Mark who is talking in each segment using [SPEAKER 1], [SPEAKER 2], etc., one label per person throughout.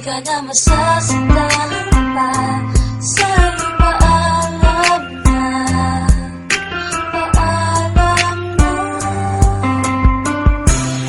[SPEAKER 1] ka na masasaktan pa. Sa'yo paalam na, paalam na.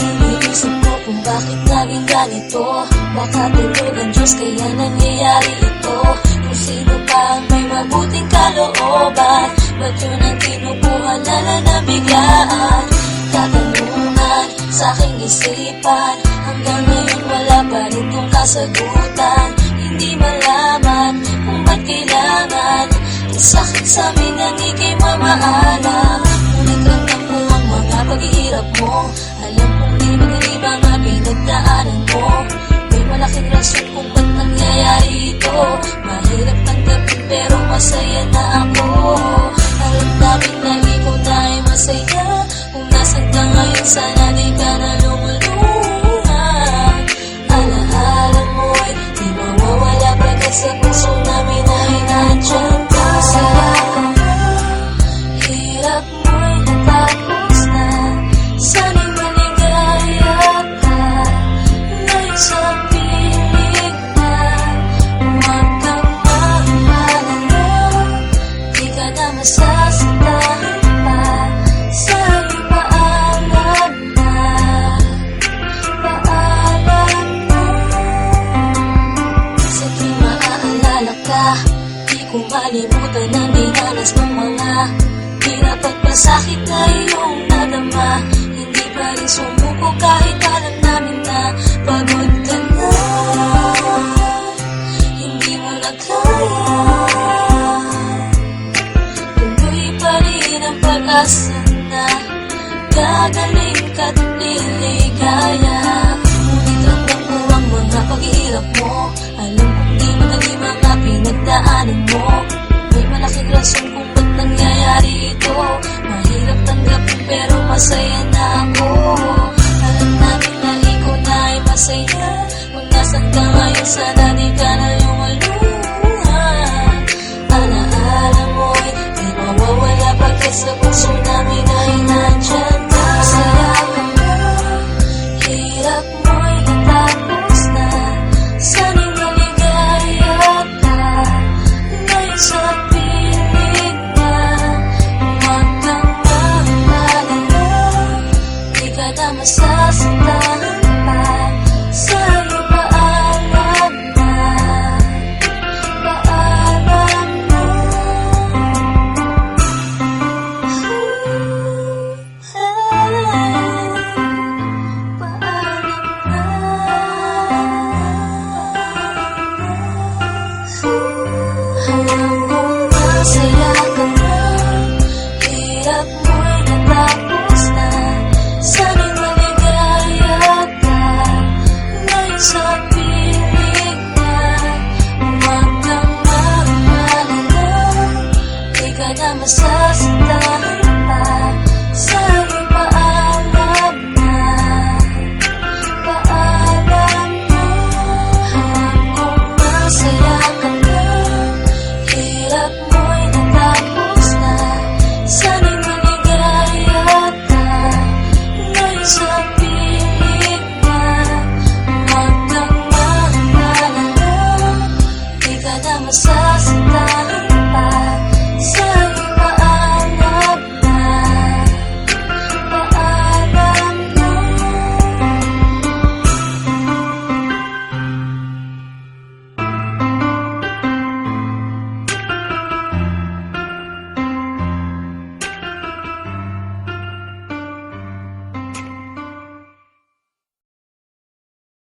[SPEAKER 1] Iniisip ko kung bakit naging ganito. Baka tulog ang Diyos kaya nangyayari ito. Kung sino pa ang may mabuting kalooban, ba't yun ang kinukuha na biglaan? Katanungan sa aking isipan, hanggang ngayon wala pa rin kong kasagutan. Hindi malaman kung ba't kailangan sakit sa amin ang ikay mamaalam. Ngunit ramdam ko ang mga paghihirap mo. Alam kong di madali mga pinagdaanan mo. May malaking rason kung ba't nangyayari ito. Mahirap tanggapin pero masaya na ako. Alam namin na ikaw na ay masaya. Kung nasan ka ngayon sana di ka na lumulungan. Alaala mo'y di mawawala pagkat sa puso namin ay nandiyan ka. Masaya ka na, hirap mo'y natapos na. Sana'y maligaya ka, ngayon sa piling na. Huwag kang mag-alala, di ka na masasaktan pa. Sa'yo paalam na, paalam na. Sa tuwing maaalala ka, di ko malimutan ang dinanas ng mga hirap at pasakit na iyong nadama. Hindi pa rin sumuko kahit alam namin na pagod ka na. Hindi mo na kaya, tuloy pa rin ang pag-asa na gagaling ka't liligaya. Ngunit ramdam ko ang mga paghihirap mo. Alam kong di madali mga pinagdaanan mo. May malaking rason kung ba't nangyayari ito. Mahirap tanggapin pero masaya na ako. Alam namin na ikaw na ay masaya. Kung nasan ka ngayon sana di ka na